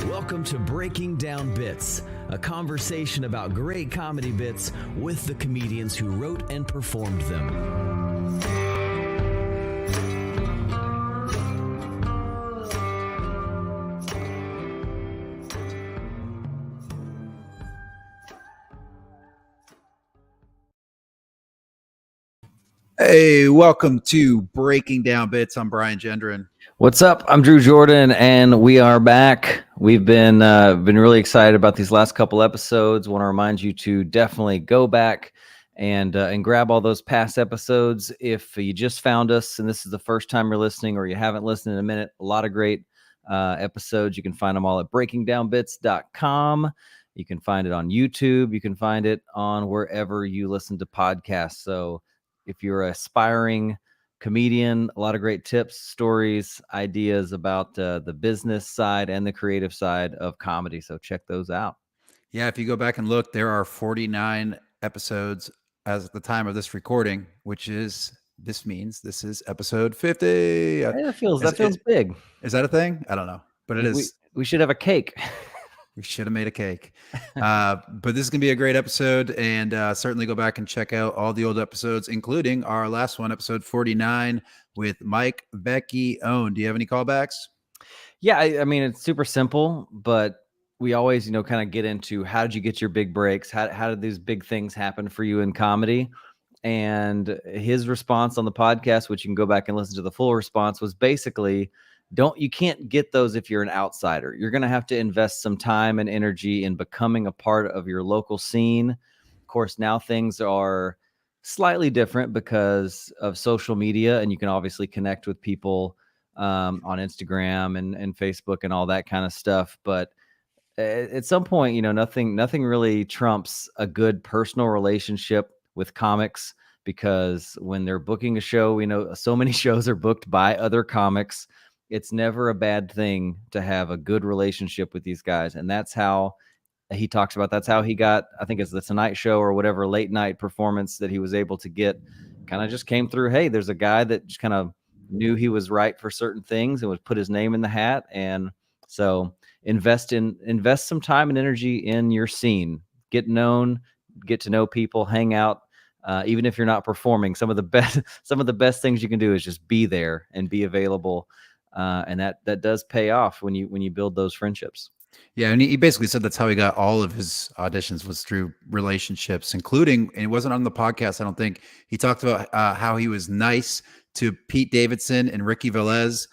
Welcome to Breaking Down Bits, a conversation about great comedy bits with the comedians who wrote and performed them. Hey, welcome to Breaking Down Bits. I'm Brian Gendron. What's up? I'm Drew Jordan, and we are back. We've been really excited about these last couple episodes. Want to remind you to definitely go back and grab all those past episodes. If you just found us and this is the first time you're listening, or you haven't listened in a minute, a lot of great episodes. You can find them all at breakingdownbits.com. You can find it on YouTube. You can find it on wherever you listen to podcasts. So if you're an aspiring comedian, a lot of great tips, stories, ideas about the business side and the creative side of comedy. So check those out. Yeah, if you go back and look, there are 49 episodes as at the time of this recording, this means this is episode 50. That feels big. Is that a thing? I don't know, but it is. We should have a cake. We should have made a cake. But this is going to be a great episode, and certainly go back and check out all the old episodes, including our last one, episode 49, with Mike, Becky, Owen. Do you have any callbacks? Yeah, I mean, it's super simple, but we always, kind of get into how did you get your big breaks? How did these big things happen for you in comedy? And his response on the podcast, which you can go back and listen to the full response, was basically, you can't get those if you're an outsider. You're going to have to invest some time and energy in becoming a part of your local scene. Of course, now things are slightly different because of social media, and you can obviously connect with people on Instagram and Facebook and all that kind of stuff. But at some point, nothing really trumps a good personal relationship with comics, because when they're booking a show, we know so many shows are booked by other comics. It's never a bad thing to have a good relationship with these guys. And that's how he talks about, that's how he got, I think it's the Tonight Show or whatever late night performance that he was able to get, kind of just came through. Hey, there's a guy that just kind of knew he was right for certain things and would put his name in the hat. And so invest some time and energy in your scene, get known, get to know people, hang out. Even if you're not performing, some of the best things you can do is just be there and be available. And that does pay off when you build those friendships. Yeah, and he basically said that's how he got all of his auditions, was through relationships, including, and it wasn't on the podcast, I don't think, he talked about how he was nice to Pete Davidson and Ricky Velez,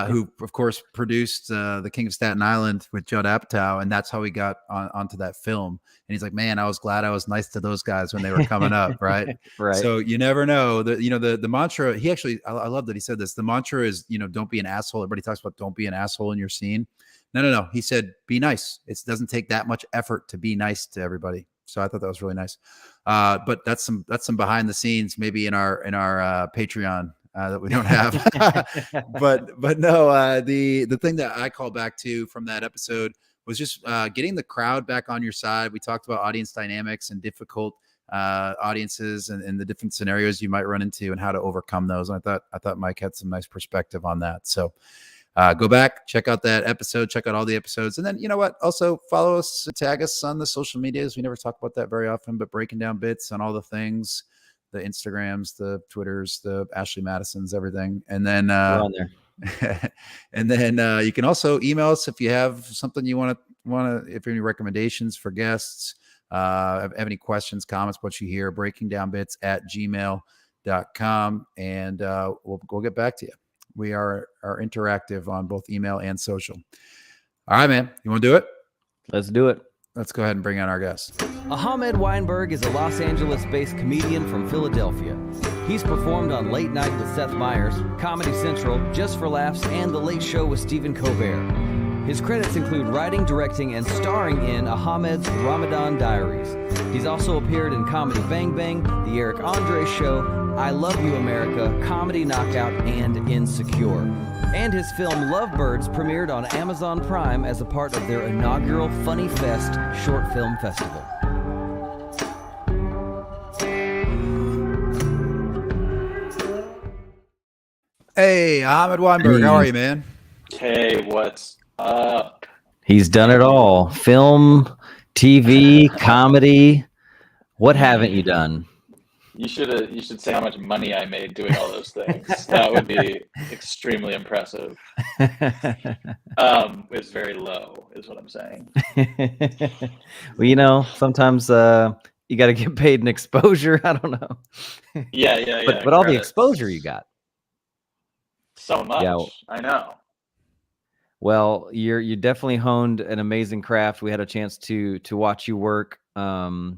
who of course produced The King of Staten Island with Judd Apatow, and that's how he got onto that film. And he's like, man, I was glad I was nice to those guys when they were coming up, right? Right. So you never know. The mantra, he actually, I love that he said this. The mantra is, don't be an asshole. Everybody talks about don't be an asshole in your scene. No. He said, be nice. It doesn't take that much effort to be nice to everybody. So I thought that was really nice. But that's some behind the scenes, maybe in our Patreon that we don't have. but no, the thing that I called back to from that episode was just getting the crowd back on your side. We talked about audience dynamics and difficult audiences and the different scenarios you might run into and how to overcome those. And I thought Mike had some nice perspective on that. So go back, check out that episode, check out all the episodes. And then, you know what? Also follow us, tag us on the social medias. We never talk about that very often, but Breaking Down Bits on all the things, the Instagrams, the Twitters, the Ashley Madisons, everything. And then, and then you can also email us if you have something you want to, if you have any recommendations for guests, have any questions, comments, what you hear, breakingdownbits@gmail.com. And we'll get back to you. We are interactive on both email and social. All right, man. You want to do it? Let's do it. Let's go ahead and bring on our guest. Ahamed Weinberg is a Los Angeles-based comedian from Philadelphia. He's performed on Late Night with Seth Meyers, Comedy Central, Just for Laughs, and The Late Show with Stephen Colbert. His credits include writing, directing, and starring in Ahmed's Ramadan Diaries. He's also appeared in Comedy Bang Bang, The Eric Andre Show, I Love You America, Comedy Knockout, and Insecure. And his film Lovebirds premiered on Amazon Prime as a part of their inaugural Funny Fest short film festival. Hey, Ahamed Weinberg, how are you, man? Hey, what's up? He's done it all. Film, TV, comedy. What haven't you done? You should say how much money I made doing all those things. That would be extremely impressive. It's very low, is what I'm saying. Well, sometimes you got to get paid in exposure. I don't know. Yeah. But all the exposure you got. So much. Yeah. I know. Well, you definitely honed an amazing craft. We had a chance to watch you work. I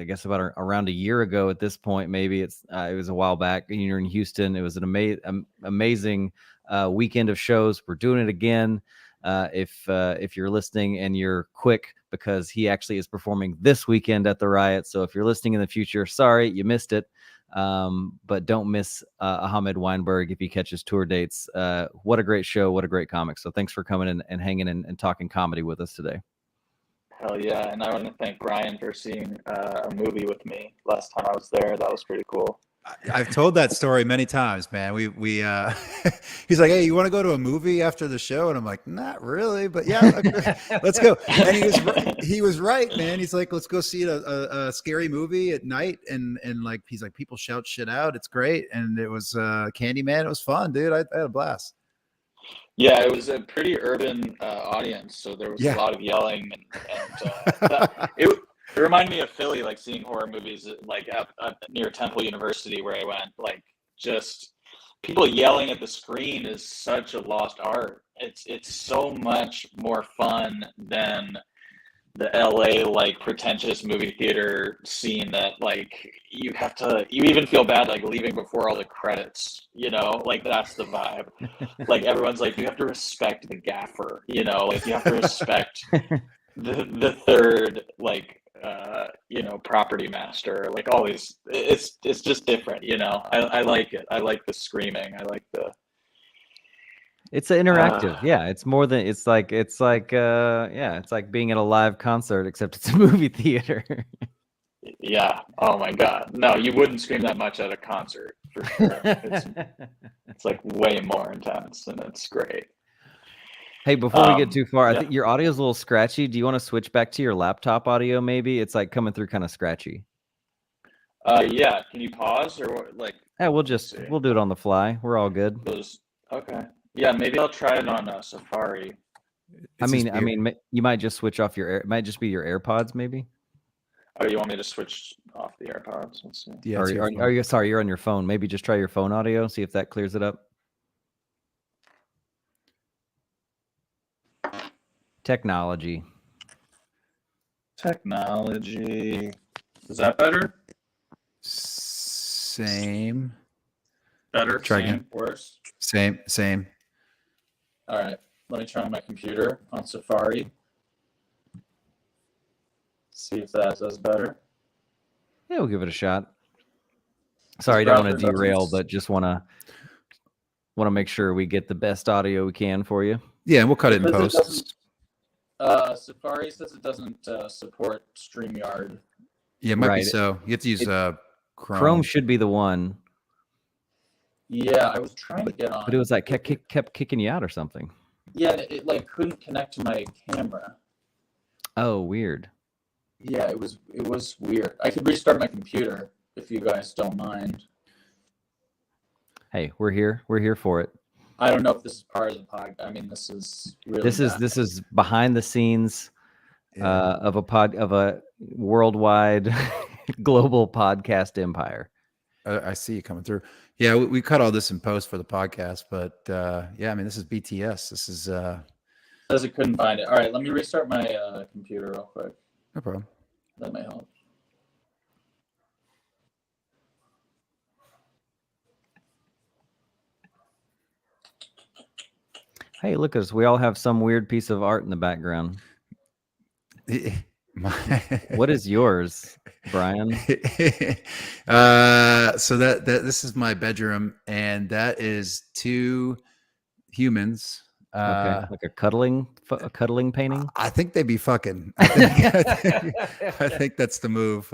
guess about around a year ago at this point. Maybe it was a while back. You're in Houston. It was an amazing weekend of shows. We're doing it again. If you're listening and you're quick, because he actually is performing this weekend at the Riot. So if you're listening in the future, sorry you missed it. But don't miss Ahamed Weinberg if he catches tour dates. What a great show. What a great comic. So thanks for coming in and hanging and talking comedy with us today. Hell yeah. And I want to thank Brian for seeing a movie with me last time I was there. That was pretty cool. I've told that story many times, man. We he's like, hey, you want to go to a movie after the show? And I'm like, not really, but yeah, let's go. And he was right, man. He's like, let's go see a scary movie at night. And like, he's like, people shout shit out. It's great. And it was Candyman. It was fun, dude. I had a blast. Yeah, it was a pretty urban audience, so there was a lot of yelling, and it reminded me of Philly, like seeing horror movies like up near Temple University where I went. Like, just people yelling at the screen is such a lost art. It's so much more fun than the LA like pretentious movie theater scene that like you even feel bad like leaving before all the credits, like that's the vibe. Like everyone's like, you have to respect the gaffer, like you have to respect the third like property master, like all these. It's just different, I like it. I like the screaming. I like the It's interactive. Yeah, it's more than it's like it's like being at a live concert, except it's a movie theater. Yeah. Oh my God. No, you wouldn't scream that much at a concert for sure. It's like way more intense, and it's great. Hey, before we get too far, I think your audio is a little scratchy. Do you want to switch back to your laptop audio? Maybe it's like coming through kind of scratchy. Yeah. Can you pause or like? Yeah, we'll do it on the fly. We're all good. Okay. Yeah, maybe I'll try it on Safari. I mean, you might just switch off it might just be your AirPods, maybe. Oh, you want me to switch off the AirPods? Let's see. Yeah. Are you sorry? You're on your phone. Maybe just try your phone audio. See if that clears it up. Technology. Is that better? Same. Better. Try Same. again. Worse. Same. All right. Let me try on my computer on Safari. See if that does better. Yeah, we'll give it a shot. Sorry, I don't want to derail, but just want to make sure we get the best audio we can for you. Yeah, and we'll cut it in post. Safari says it doesn't support StreamYard. Yeah, it might be so. You have to use Chrome. Chrome should be the one. Yeah, I was trying to get on. But it was like kept kicking you out or something. Yeah, it like couldn't connect to my camera. Oh, weird. Yeah, it was weird. I could restart my computer if you guys don't mind. Hey, we're here for it. I don't know if this is part of the podcast. I mean, this is really this is behind the scenes of a worldwide global podcast empire. I see you coming through. Yeah, we cut all this in post for the podcast, but yeah, I mean, this is BTS. This is says it couldn't find it. All right, let me restart my computer real quick. no problem. That may help. Hey, look at us. We all have some weird piece of art in the background. What is yours, Brian? So that this is my bedroom, and that is two humans. Okay. Like a cuddling painting. I think they'd be fucking. I think that's the move.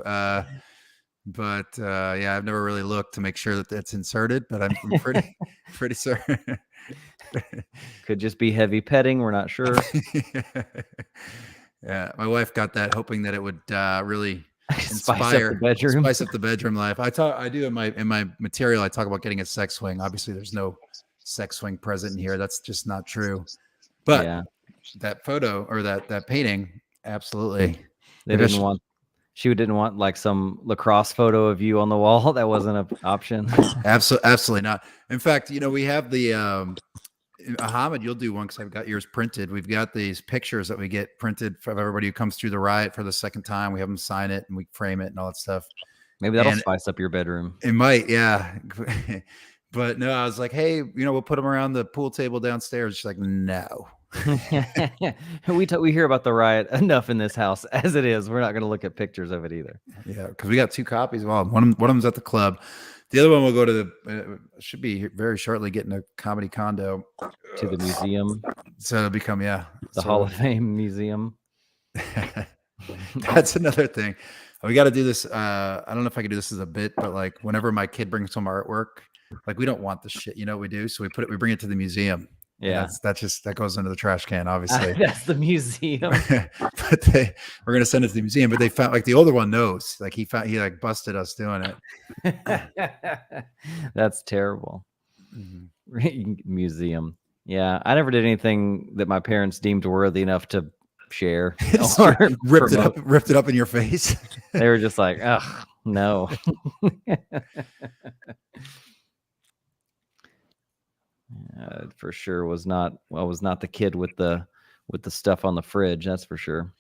But yeah, I've never really looked to make sure that that's inserted, but I'm pretty certain. Could just be heavy petting. We're not sure. Yeah, my wife got that, hoping that it would really Spice up the bedroom. spice up the bedroom life. I do in my material. I talk about getting a sex swing. Obviously, there's no sex swing present in here. That's just not true. But Yeah. that photo or that painting, absolutely. She didn't want like some lacrosse photo of you on the wall. That wasn't an option. Absolutely not. In fact, we have the Ahamed, you'll do one because I've got yours printed. We've got these pictures that we get printed for everybody who comes through the riot for the second time. We have them sign it and we frame it and all that stuff. Maybe that'll spice up your bedroom. It might, yeah. But no, I was like, hey, we'll put them around the pool table downstairs. She's like, no. We hear about the riot enough in this house as it is. We're not going to look at pictures of it either. Yeah, because we got 2 copies. Well, one of them's at the club. The other one will go to the should be very shortly getting a comedy condo to the museum. So it'll become the Hall of Fame museum. That's another thing. We got to do this. I don't know if I can do this as a bit, but like whenever my kid brings home artwork, like we don't want the shit, what we do? So we bring it to the museum. Yeah, that goes into the trash can, obviously. That's the museum. But we're gonna send it to the museum. But they found like the older one knows. Like he like busted us doing it. That's terrible. Mm-hmm. Museum. Yeah, I never did anything that my parents deemed worthy enough to share. Ripped it up in your face. They were just like, ugh, no. For sure was not the kid with the stuff on the fridge. That's for sure.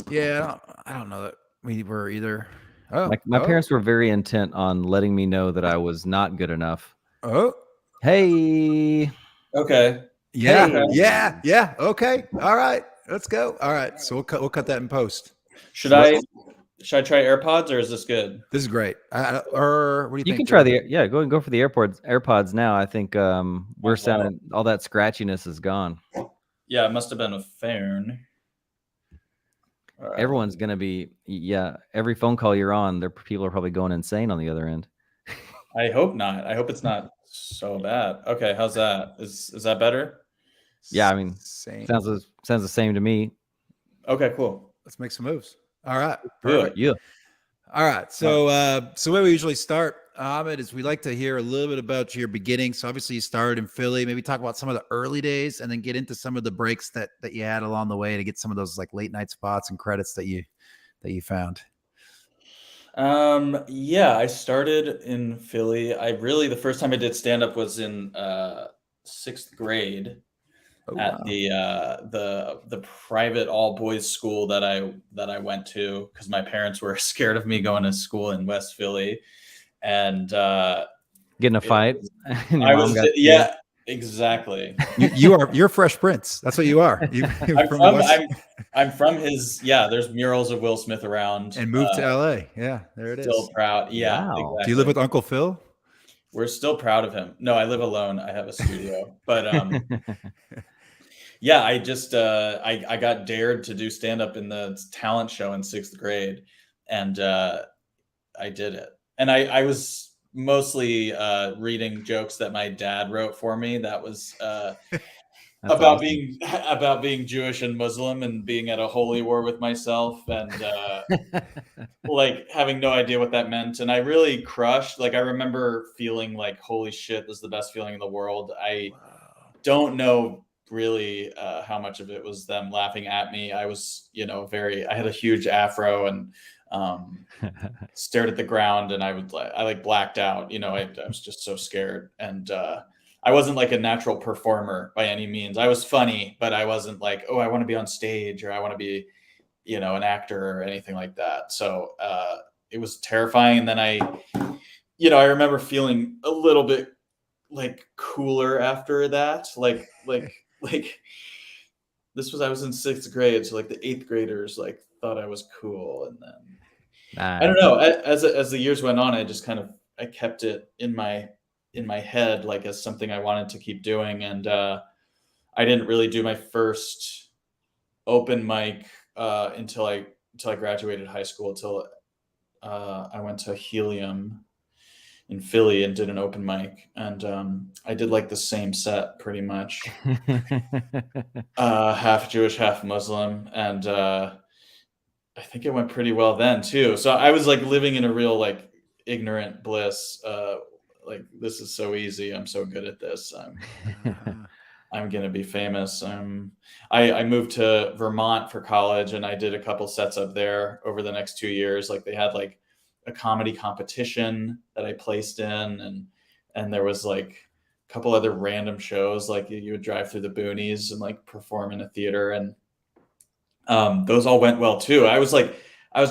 Yeah, I don't know that we were either. My parents were very intent on letting me know that I was not good enough. Oh, hey. Okay. Yeah. Hey. Yeah. Okay. All right. Let's go. All right. So we'll cut that in post. Should I try AirPods or is this good? This is great. Or what do you think? You can try go for the AirPods now. I think we're sounding all that scratchiness is gone. Yeah, it must have been a phone. Right. Everyone's gonna be every phone call you're on, people are probably going insane on the other end. I hope not. I hope it's not so bad. Okay, how's that? Is that better? Yeah, I mean, sounds the same to me. Okay, cool. Let's make some moves. All right. Perfect. Yeah. All right. So where we usually start, Ahamed, is we like to hear a little bit about your beginnings. So obviously you started in Philly. Maybe talk about some of the early days and then get into some of the breaks that you had along the way to get some of those like late night spots and credits that you found. Yeah, I started in Philly. The first time I did stand-up was in 6th grade. At the private all boys school that I went to because my parents were scared of me going to school in West Philly and getting a fight. Exactly. You're Fresh Prince. That's what you are. I'm from his. Yeah, there's murals of Will Smith around and moved to LA. Yeah, there it is. Still proud. Yeah. Wow. Exactly. Do you live with Uncle Phil? We're still proud of him. No, I live alone. I have a studio, but yeah, I just I got dared to do stand up in the talent show in 6th grade, and I did it. And I was mostly reading jokes that my dad wrote for me. That was about being Jewish and Muslim and being at a holy war with myself and like having no idea what that meant. And I really crushed. Like I remember feeling like, holy shit, this is the best feeling in the world. I don't know really how much of it was them laughing at me. I was, I had a huge afro and stared at the ground and I blacked out, I was just so scared. And I wasn't like a natural performer by any means. I was funny, but I wasn't like, oh, I want to be on stage or I want to be, an actor or anything like that. So it was terrifying. And then I remember feeling a little bit like cooler after that. Like I was in 6th grade. So like the 8th graders like thought I was cool. And then I don't know, as the years went on, I just I kept it in my head, like as something I wanted to keep doing. And I didn't really do my first open mic until I graduated high school, until I went to Helium in Philly and did an open mic, and I did like the same set pretty much, half Jewish, half Muslim, and I think it went pretty well then too. So I was like living in a real like ignorant bliss. Like, this is so easy. I'm so good at this. I'm gonna be famous. I moved to Vermont for college, and I did a couple sets up there over the next 2 years. Like, they had like a comedy competition that I placed in, and there was like a couple other random shows. Like, you would drive through the boonies and like perform in a theater, and those all went well too. I was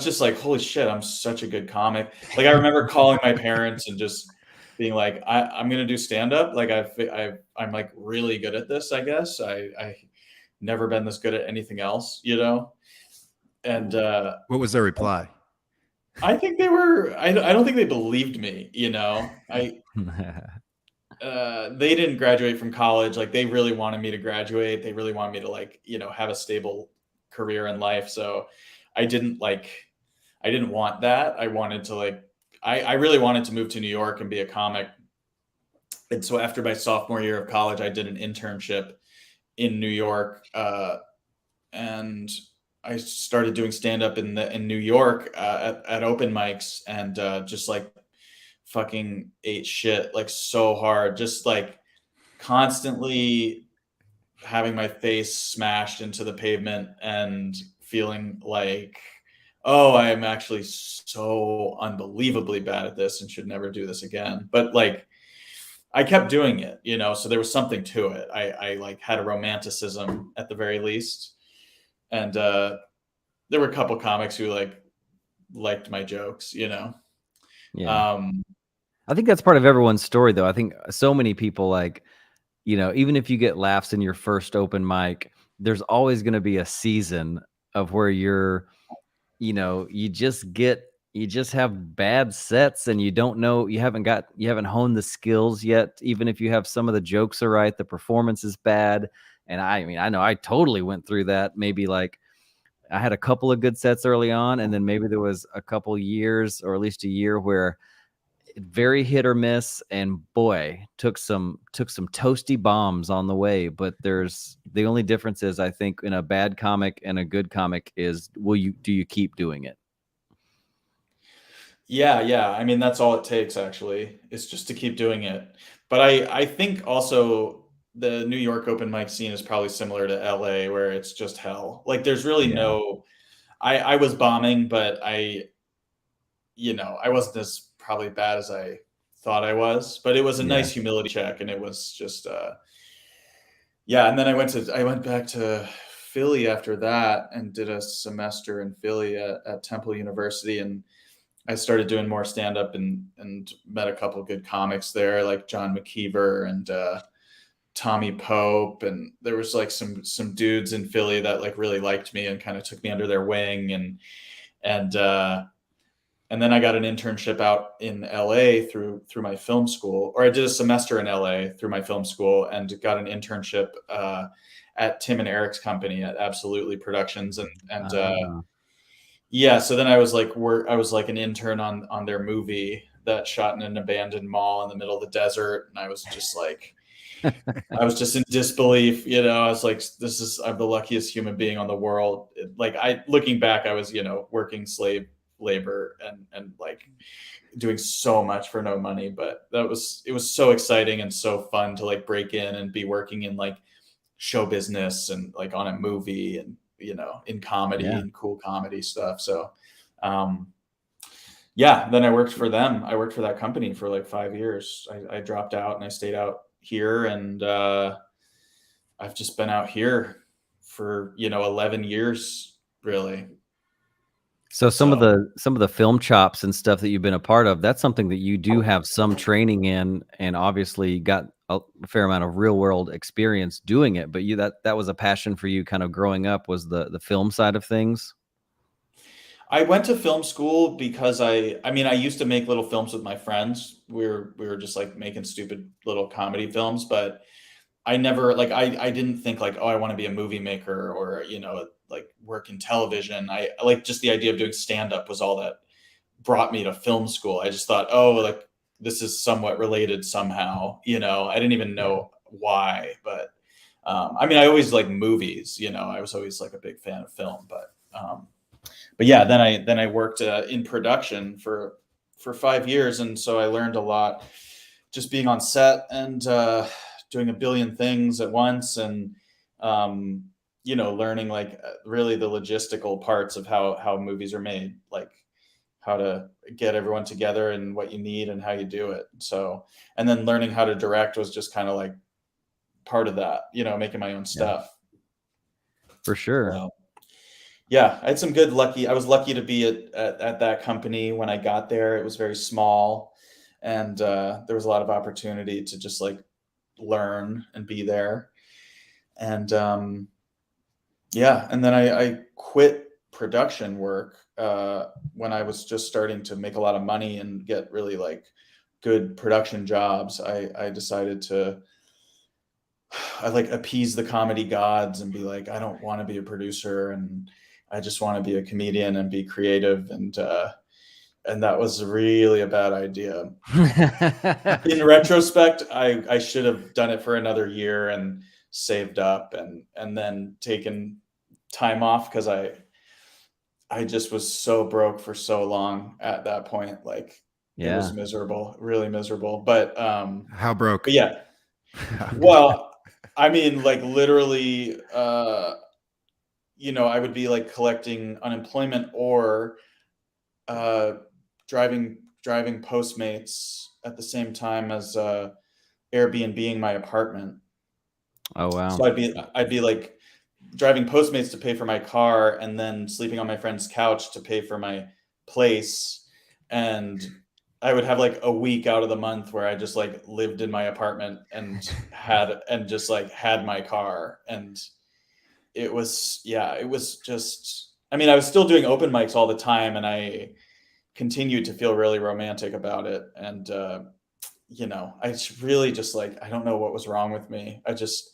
just like, holy shit, I'm such a good comic. Like, I remember calling my parents and just being like, I'm gonna do stand up. Like, I'm like really good at this. I guess I never been this good at anything else, you know. And what was their reply? I think they were. I don't think they believed me. You know, they didn't graduate from college. Like, they really wanted me to graduate. They really wanted me to, like, you know, have a stable career in life. So I didn't want that. I wanted to like, I really wanted to move to New York and be a comic. And so after my sophomore year of college, I did an internship in New York, and I started doing stand up in New York at open mics, and just like fucking ate shit like so hard, just like constantly having my face smashed into the pavement and feeling like, oh, I'm actually so unbelievably bad at this and should never do this again. But like, I kept doing it, you know, so there was something to it. I like had a romanticism at the very least. And there were a couple comics who like liked my jokes, you know. Yeah. I think that's part of everyone's story, though. I think so many people, like, you know, even if you get laughs in your first open mic, there's always going to be a season of where you're, you know, you just have bad sets, and you don't know, you haven't honed the skills yet. Even if you have some of the jokes are right, the performance is bad. And I mean, I know I totally went through that. Maybe like I had a couple of good sets early on, and then maybe there was a couple years, or at least a year, where very hit or miss, and boy, took some toasty bombs on the way. But the only difference is, I think, in a bad comic and a good comic is, do you keep doing it? Yeah. I mean, that's all it takes, actually, is just to keep doing it. But I think also the New York open mic scene is probably similar to LA, where it's just hell. Like, there's really no, I was bombing, but I wasn't as probably bad as I thought I was, but it was a nice humility check. And it was just, and then I went back to Philly after that and did a semester in Philly at Temple University. And I started doing more stand-up and met a couple of good comics there, like John McKeever and Tommy Pope. And there was like some dudes in Philly that like really liked me and kind of took me under their wing. And then I got an internship out in LA through my film school, or I did a semester in LA through my film school, and got an internship at Tim and Eric's company at Absolutely Productions. So then I was like an intern on their movie that shot in an abandoned mall in the middle of the desert. And I was just like, I was just in disbelief, you know. I was like, I'm the luckiest human being on the world. Like, looking back, I was, you know, working slave labor and like doing so much for no money. But it was so exciting and so fun to like break in and be working in like show business and like on a movie and, you know, in comedy and cool comedy stuff. So then I worked for them. I worked for that company for like 5 years. I dropped out and I stayed out here, and I've just been out here for, you know, 11 years really. So some of the film chops and stuff that you've been a part of, that's something that you do have some training in, and obviously got a fair amount of real world experience doing it. But that was a passion for you kind of growing up, was the film side of things. I went to film school because I used to make little films with my friends. We were just like making stupid little comedy films, but I never like, I didn't think like, oh, I want to be a movie maker or, you know, like work in television. I like just the idea of doing stand-up was all that brought me to film school. I just thought, oh, like this is somewhat related somehow, you know. I didn't even know why, but I mean, I always like movies, you know. I was always like a big fan of film, but yeah, then I worked in production for 5 years, and so I learned a lot just being on set and doing a billion things at once, and you know, learning like really the logistical parts of how movies are made, like how to get everyone together and what you need and how you do it. So, and then learning how to direct was just kind of like part of that, you know, making my own stuff. For sure. So, yeah, I had some good lucky. I was lucky to be at that company when I got there. It was very small, and there was a lot of opportunity to just like learn and be there. And yeah, and then I quit production work when I was just starting to make a lot of money and get really like good production jobs. I decided to like appease the comedy gods and be like, I don't want to be a producer, and I just want to be a comedian and be creative. And that was really a bad idea. In retrospect, I should have done it for another year and saved up and then taken time off, because I just was so broke for so long at that point. Like it was miserable, really miserable. But how broke? But yeah. Well, I mean, like literally, you know, I would be like collecting unemployment or driving Postmates at the same time as Airbnb-ing my apartment. Oh wow. So I'd be like driving Postmates to pay for my car, and then sleeping on my friend's couch to pay for my place. And I would have like a week out of the month where I just like lived in my apartment and just like had my car. And it was just, I mean, I was still doing open mics all the time, and I continued to feel really romantic about it. And, you know, I really just like, I don't know what was wrong with me. I just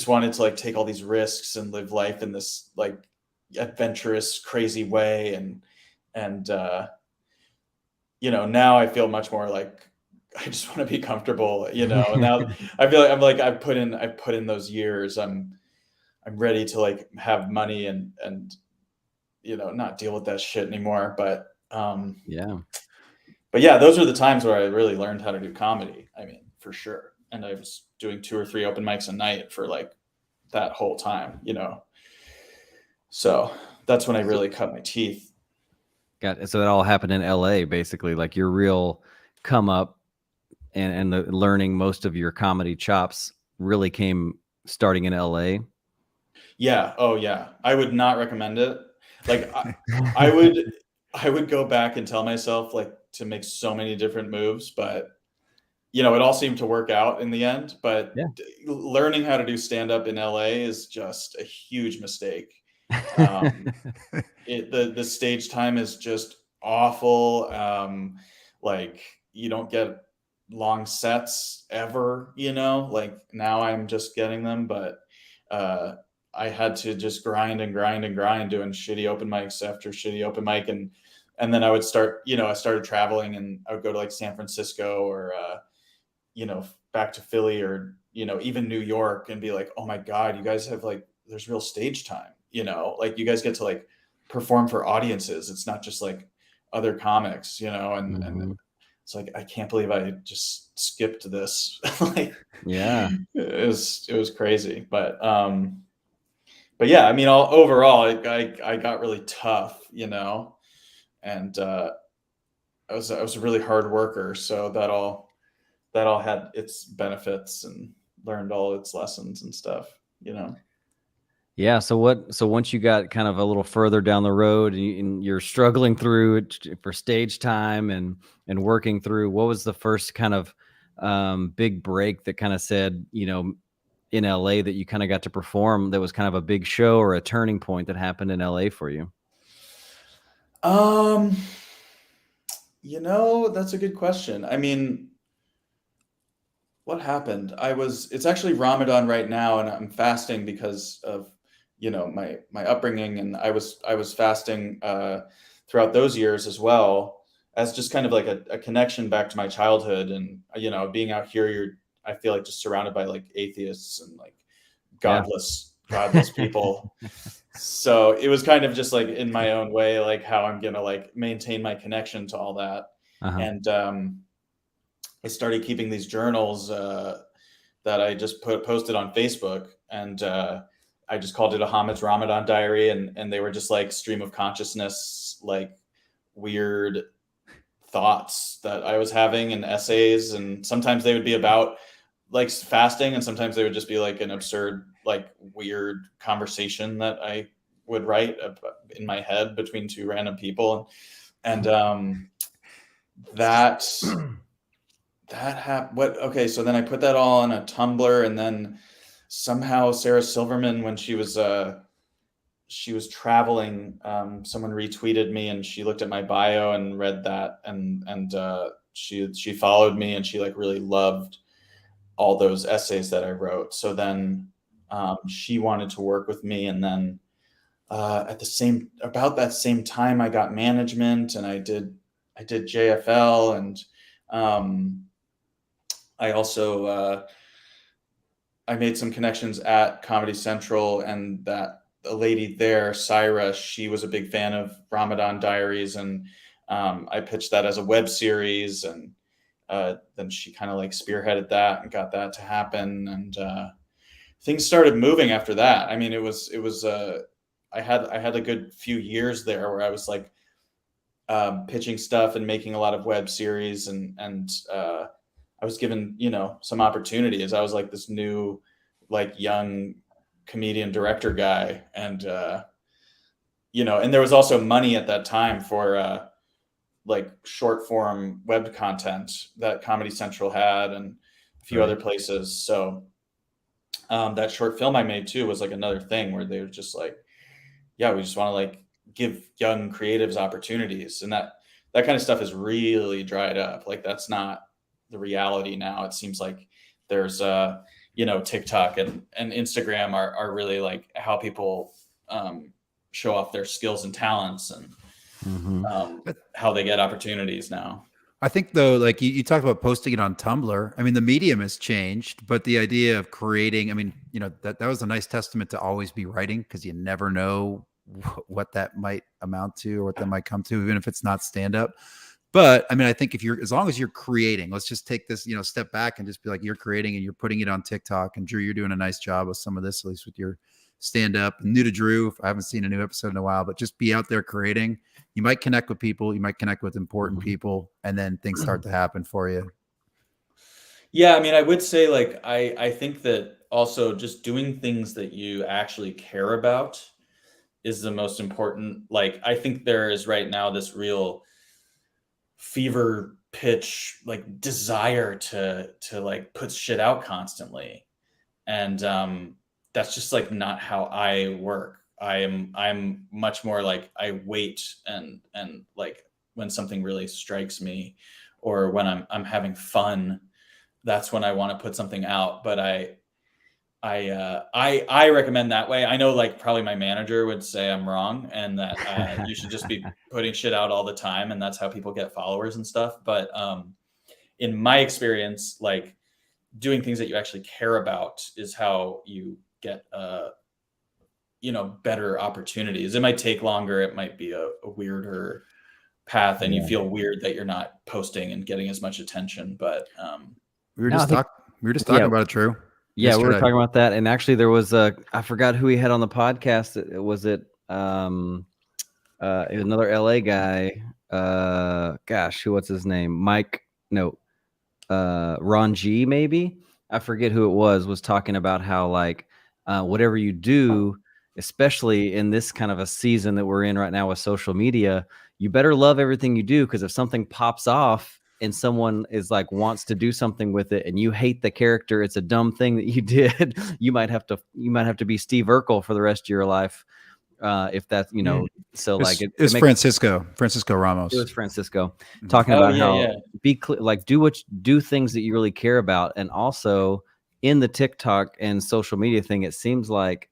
wanted to like take all these risks and live life in this like adventurous, crazy way. And you know, now I feel much more like I just want to be comfortable, you know. Now I feel like I've put in those years. I'm ready to like have money and you know, not deal with that shit anymore. But yeah, those are the times where I really learned how to do comedy. I mean, for sure. And I was doing 2 or 3 open mics a night for like that whole time, you know. So that's when I really cut my teeth. Got it. So that all happened in LA, basically, like your real come up and the learning most of your comedy chops really came starting in LA. Yeah. Oh yeah. I would not recommend it. Like I would go back and tell myself like to make so many different moves, but you know, it all seemed to work out in the end. But learning how to do stand-up in LA is just a huge mistake. The stage time is just awful. Like you don't get long sets ever, you know. Like now I'm just getting them, but I had to just grind doing shitty open mics after shitty open mic, and then I would start, you know, I started traveling, and I would go to like San Francisco or you know, back to Philly, or you know, even New York, and be like, oh my God, you guys have like, there's real stage time, you know, like you guys get to like perform for audiences. It's not just like other comics, you know. And it's like, I can't believe I just skipped this. Like, it was crazy. But yeah, I mean, overall, I got really tough, you know, and I was a really hard worker. So that all had its benefits, and learned all its lessons and stuff, you know. Yeah. So once you got kind of a little further down the road, and you're struggling through it for stage time and working through, what was the first kind of big break that kind of said, you know, in LA that you kind of got to perform, that was kind of a big show or a turning point that happened in LA for you? You know, that's a good question. I mean, what happened? It's actually Ramadan right now, and I'm fasting because of, you know, my upbringing. And I was fasting throughout those years as well, as just kind of like a connection back to my childhood. And, being out here, I feel like just surrounded by like atheists and like godless people. So it was kind of just like in my own way, like how I'm going to like maintain my connection to all that. And I started keeping these journals that I just posted on Facebook, and I just called it Ahmed's Ramadan Diary, and they were just like stream of consciousness, like weird thoughts that I was having, and essays, and sometimes they would be about like fasting, and sometimes they would just be like an absurd, like weird conversation that I would write in my head between two random people, and that happened. Okay, so then I put that all on a Tumblr, and then somehow Sarah Silverman, when she was traveling, someone retweeted me, and she looked at my bio and read that, and she followed me, and she like really loved all those essays that I wrote. So then she wanted to work with me, and then about that same time, I got management, and I did JFL, and I also I made some connections at Comedy Central, and that a lady there, Syra, she was a big fan of Ramadan Diaries, and I pitched that as a web series, and then she kind of like spearheaded that and got that to happen, and things started moving after that. I mean, it was I had a good few years there where I was like pitching stuff and making a lot of web series, and I was given, some opportunities. I was like this new, like young comedian director guy. And, and there was also money at that time for like short form web content that Comedy Central had, and a few other places. So that short film I made too was like another thing where they were just like, yeah, we just want to like give young creatives opportunities. And that kind of stuff has really dried up. Like that's not the reality now. It seems like there's TikTok and Instagram are really like how people show off their skills and talents, and how they get opportunities now. I think though, like you talked about posting it on Tumblr. I mean, the medium has changed, but the idea of creating, I mean, that was a nice testament to always be writing, because you never know what that might amount to or what that might come to, even if it's not stand up. But I mean, I think as long as you're creating, let's just take this, step back and just be like, you're creating and you're putting it on TikTok. And Drew, you're doing a nice job with some of this, at least with your stand up. New to Drew, I haven't seen a new episode in a while, but just be out there creating. You might connect with people, you might connect with important people, and then things start to happen for you. Yeah, I mean, I would say like I think that also just doing things that you actually care about is the most important. Like I think there is right now this real fever pitch like desire to like put shit out constantly, and that's just like not how I work. I'm much more like I wait and like when something really strikes me, or when I'm having fun, that's when I want to put something out. But I recommend that way. I know like probably my manager would say I'm wrong, and that you should just be putting shit out all the time, and that's how people get followers and stuff. But in my experience, like doing things that you actually care about is how you get better opportunities. It might take longer, it might be a weirder path, and you feel weird that you're not posting and getting as much attention. But we were just talking about it, Drew. Yeah, we were talking about that, and actually, there was I forgot who he had on the podcast. Was it another LA guy? What's his name? Mike? No, Ron G. Maybe, I forget who it was talking about how like whatever you do, especially in this kind of a season that we're in right now with social media, you better love everything you do, because if something pops off and someone is like wants to do something with it and you hate the character, it's a dumb thing that you did, you might have to be Steve Urkel for the rest of your life, if that's so like it's Francisco Ramos. It was Francisco talking about how be clear, like do things that you really care about. And also in the TikTok and social media thing, it seems like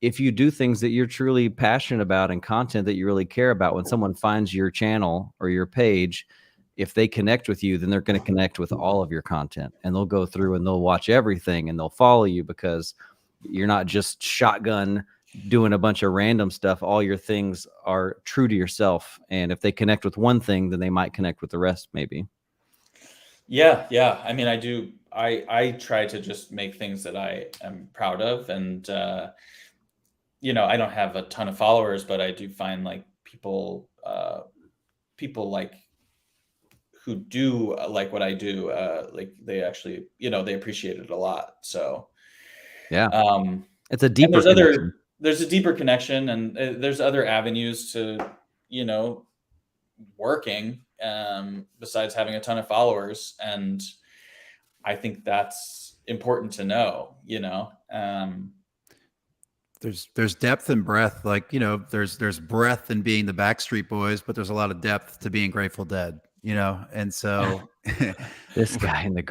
if you do things that you're truly passionate about and content that you really care about, when someone finds your channel or your page, if they connect with you, then they're going to connect with all of your content, and they'll go through and they'll watch everything and they'll follow you because you're not just shotgun doing a bunch of random stuff. All your things are true to yourself. And if they connect with one thing, then they might connect with the rest, maybe. Yeah. Yeah. I mean, I try to just make things that I am proud of. And, you know, I don't have a ton of followers, but I do find like people like who do like what I do, like they actually, you know, they appreciate it a lot. So yeah, it's a deeper connection. There's a deeper connection, and there's other avenues to, you know, working besides having a ton of followers. And I think that's important to know, you know. There's depth and breadth. Like, you know, there's breadth in being the Backstreet Boys, but there's a lot of depth to being Grateful Dead, you know. And so this guy in the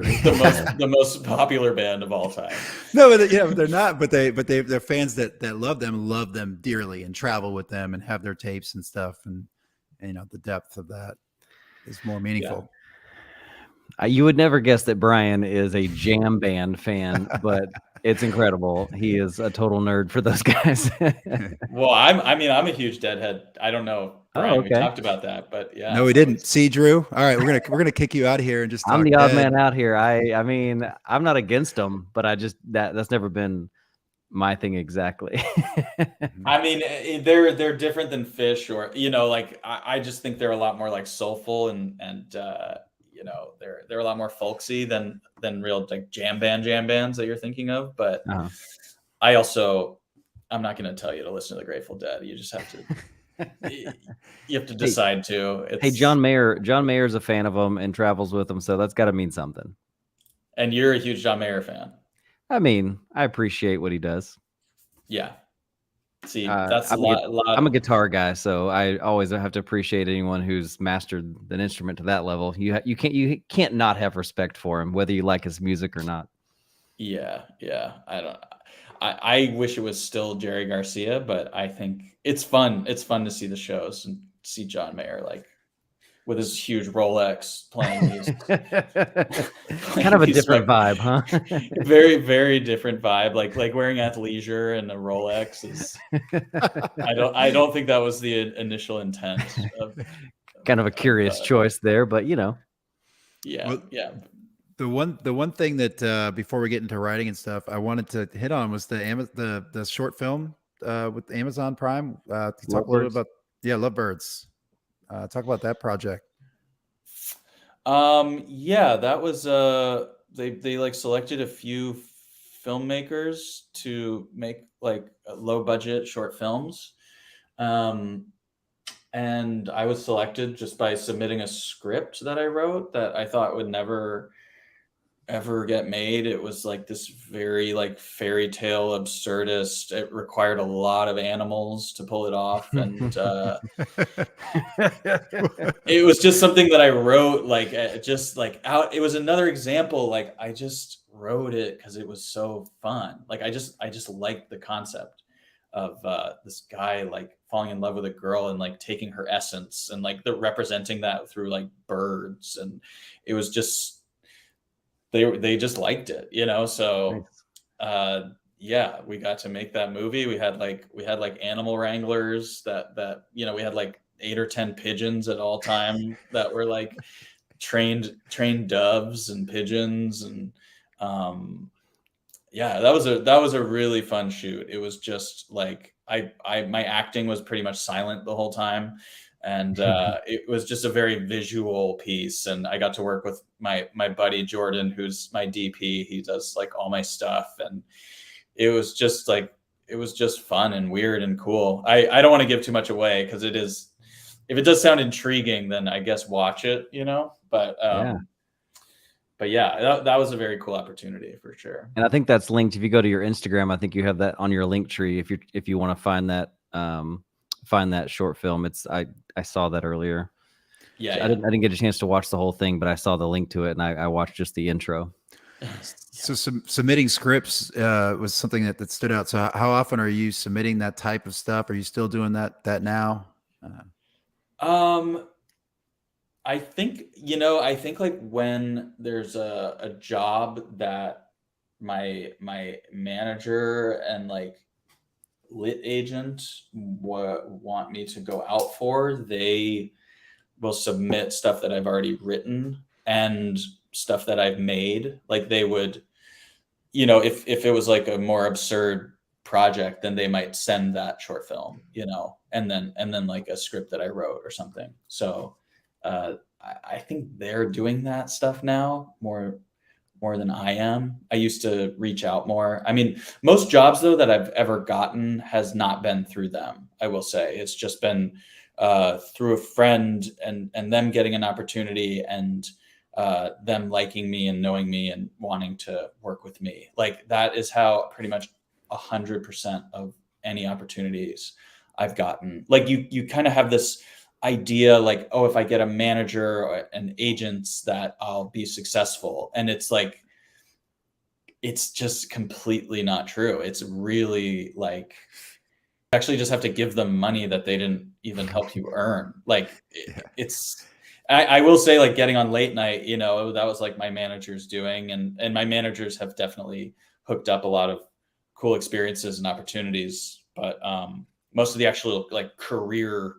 the most popular band of all time. No, but yeah, they're not. But they're fans that love them dearly and travel with them and have their tapes and stuff. And you know, the depth of that is more meaningful. Yeah. You would never guess that Brian is a jam band fan, but it's incredible. He is a total nerd for those guys. Well, I'm a huge Deadhead. I don't know, Brian. Okay. We talked about that, but yeah. No, we didn't. See, Drew. All right, we're gonna kick you out of here and just. I'm the odd man out here. I mean, I'm not against them, but I just that's never been my thing exactly. I mean, they're different than Fish, or, you know, like I just think they're a lot more like soulful and you know, they're a lot more folksy than real like jam bands that you're thinking of. But I'm not going to tell you to listen to the Grateful Dead. You just have to you have to decide to. Hey, John Mayer's a fan of them and travels with them, so that's got to mean something. And you're a huge John Mayer fan. I mean, I appreciate what he does. Yeah. See, that's a lot. I'm a guitar guy, so I always have to appreciate anyone who's mastered an instrument to that level. You can't not have respect for him, whether you like his music or not. Yeah. I wish it was still Jerry Garcia, but I think it's fun. It's fun to see the shows and see John Mayer like with his huge Rolex playing these. Kind of a different vibe, huh? Very, very different vibe. Like wearing athleisure and a Rolex is. I don't think that was the initial intent. Kind of a curious choice there, but you know. Yeah, well, yeah. The one thing that before we get into writing and stuff, I wanted to hit on was the short film with Amazon Prime. Talk a little bit about Lovebirds. Talk about that project. Yeah, that was they like selected a few filmmakers to make like low budget short films. And I was selected just by submitting a script that I wrote that I thought would never ever get made. It was like this very like fairy tale absurdist. It required a lot of animals to pull it off, and it was just something that I wrote like just like out. It was another example. Like I just wrote it because it was so fun. Like I just liked the concept of this guy like falling in love with a girl and like taking her essence and like the representing that through like birds, and it was just. They just liked it, you know. So, yeah, we got to make that movie. We had like animal wranglers that you know, we had like 8 or 10 pigeons at all time that were like trained doves and pigeons, and yeah, that was a really fun shoot. It was just like my acting was pretty much silent the whole time. And it was just a very visual piece, and I got to work with my buddy Jordan, who's my DP. He does like all my stuff, and it was just fun and weird and cool. I don't want to give too much away because it is, if it does sound intriguing, then I guess watch it, you know. But yeah, that was a very cool opportunity for sure. And I think that's linked. If you go to your Instagram, I think you have that on your link tree. If you want to find that short film, I saw that earlier. Yeah, I didn't get a chance to watch the whole thing, but I saw the link to it, and I watched just the intro. So submitting scripts was something that stood out. So how often are you submitting that type of stuff? Are you still doing that now? I think, I think like when there's a job that my manager and like lit agent want me to go out for, they will submit stuff that I've already written and stuff that I've made. Like they would, if it was like a more absurd project, then they might send that short film, and then like a script that I wrote or something. So I think they're doing that stuff now more than I am. I used to reach out more. I mean, most jobs though that I've ever gotten has not been through them. I will say it's just been through a friend and them getting an opportunity and them liking me and knowing me and wanting to work with me. Like that is how pretty much 100% of any opportunities I've gotten. Like you kind of have this idea like, oh, if I get a manager or an agents that I'll be successful. And it's like, it's just completely not true. It's really like, you actually just have to give them money that they didn't even help you earn. Like I will say like getting on late night, that was like my manager's doing and my managers have definitely hooked up a lot of cool experiences and opportunities. But most of the actual like career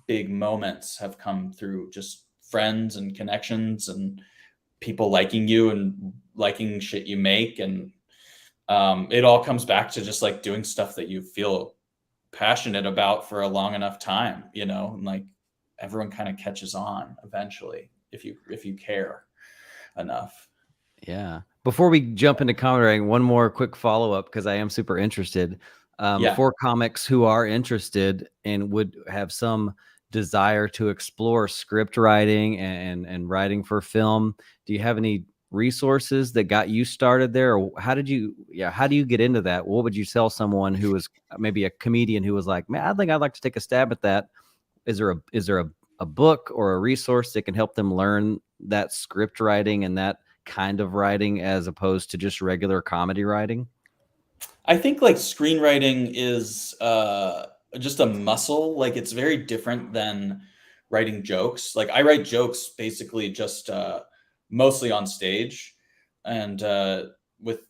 big moments have come through just friends and connections and people liking you and liking shit you make. And it all comes back to just like doing stuff that you feel passionate about for a long enough time, and like everyone kind of catches on eventually if you care enough. Yeah. Before we jump into comedy writing, one more quick follow-up because I am super interested. For comics who are interested and would have some desire to explore script writing and writing for film, do you have any resources that got you started there, or how do you get into that? What would you tell someone who was maybe a comedian who was like, man, I think I'd like to take a stab at that? Is there a book or a resource that can help them learn that script writing and that kind of writing as opposed to just regular comedy writing? I think like screenwriting is just a muscle. Like it's very different than writing jokes. Like I write jokes basically just mostly on stage, and with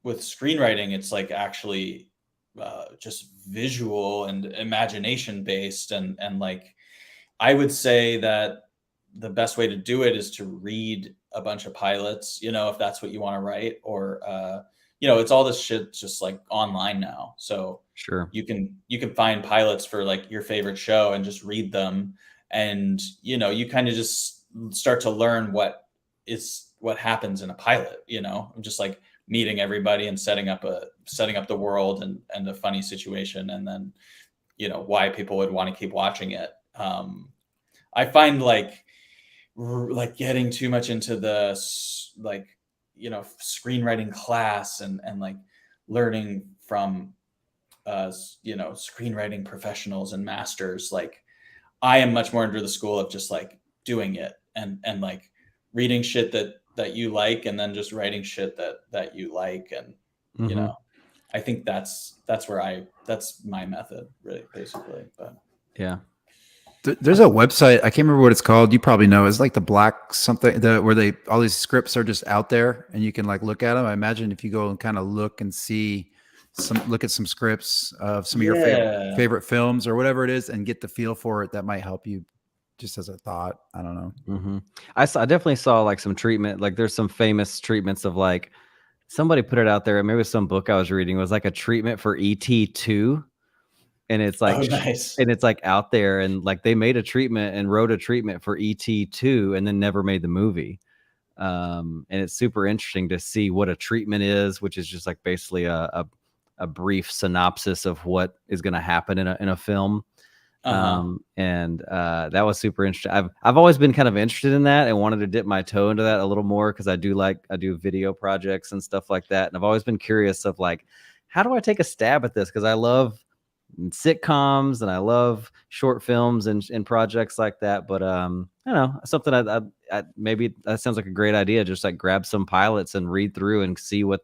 screenwriting, it's like actually just visual and imagination based, and like I would say that the best way to do it is to read a bunch of pilots, if that's what you want to write, or it's all this shit just like online now. So sure, you can find pilots for like your favorite show and just read them. And, you kind of just start to learn what happens in a pilot, I'm just like meeting everybody and setting up the world and a funny situation. And then, why people would want to keep watching it. I find like getting too much into the screenwriting class and like learning from screenwriting professionals and masters. Like I am much more under the school of just like doing it and like reading shit that you like and then just writing shit that you like. And I think that's my method, really, basically. But yeah. There's a website, I can't remember what it's called. You probably know. It's like the Black something, where all these scripts are just out there and you can like look at them. I imagine if you go and kind of look and look at some scripts of some of your favorite films or whatever it is and get the feel for it, that might help you just as a thought. I don't know. I definitely saw like some treatment, like there's some famous treatments of like somebody put it out there. Maybe it was some book I was reading. It was like a treatment for ET2. And it's like, nice. And it's like out there, and like they made a treatment and wrote a treatment for ET2 and then never made the movie. And it's super interesting to see what a treatment is, which is just like basically a brief synopsis of what is going to happen in a film. And that was super interesting. I've always been kind of interested in that and wanted to dip my toe into that a little more because I do video projects and stuff like that. And I've always been curious of like, how do I take a stab at this? Because I love sitcoms, and I love short films and projects like that. But I don't know, something I maybe that sounds like a great idea. Just like grab some pilots and read through and see what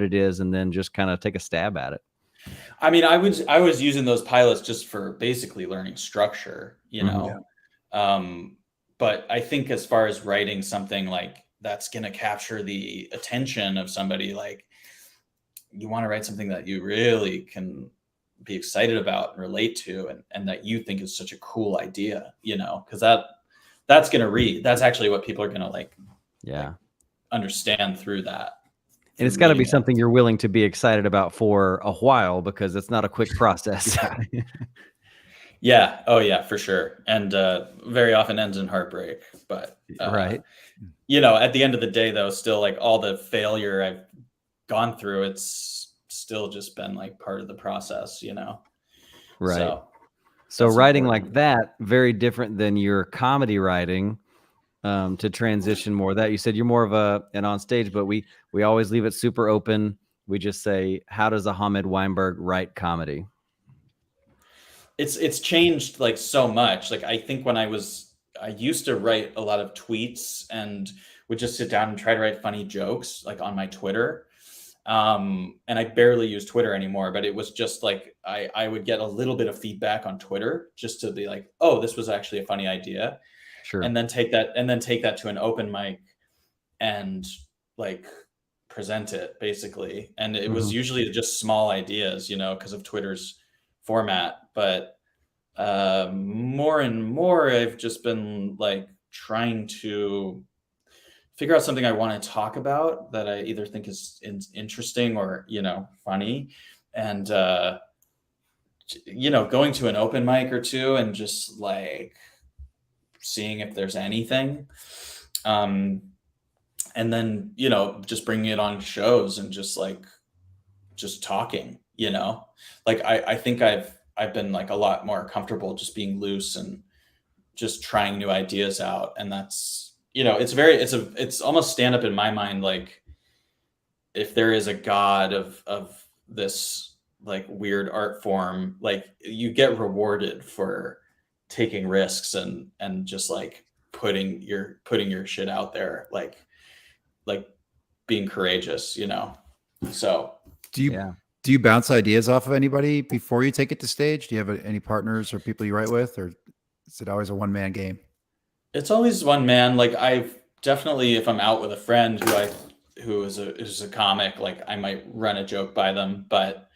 it is, and then just kind of take a stab at it. I mean, I was using those pilots just for basically learning structure, you know. But I think as far as writing something like that's going to capture the attention of somebody, like you want to write something that you really can be excited about and relate to, and that you think is such a cool idea, you know, because that's going to read. That's actually what people are going to like understand through that. And it's got to be something you're willing to be excited about for a while, because it's not a quick process. Yeah. Oh yeah, for sure. And very often ends in heartbreak, but right. You know, at the end of the day though, still like all the failure I've gone through, it's still just been like part of the process, you know? Right. So writing important. Like that, very different than your comedy writing, to transition more. That you said you're more of an on stage, but we always leave it super open. We just say, how does Ahamed Weinberg write comedy? It's changed like so much. Like I think when I used to write a lot of tweets and would just sit down and try to write funny jokes like on my Twitter. And I barely use Twitter anymore, but it was just like, I would get a little bit of feedback on Twitter just to be like, oh, this was actually a funny idea. Sure. And then take that to an open mic and like present it basically. And it was usually just small ideas, you know, because of Twitter's format. But more and more, I've just been like trying to figure out something I want to talk about that I either think is interesting or, you know, funny. And, you know, going to an open mic or two and just like seeing if there's anything. And then, you know, just bringing it on shows and just talking, you know, like I think I've been like a lot more comfortable just being loose and just trying new ideas out. And that's, you know, it's almost stand up in my mind. Like if there is a God of this like weird art form, like you get rewarded for taking risks and just like putting your shit out there, like being courageous, you know? So do you bounce ideas off of anybody before you take it to stage? Do you have any partners or people you write with, or is it always a one-man game? It's always one man. Like I've definitely, if I'm out with a friend who is a comic, like I might run a joke by them, but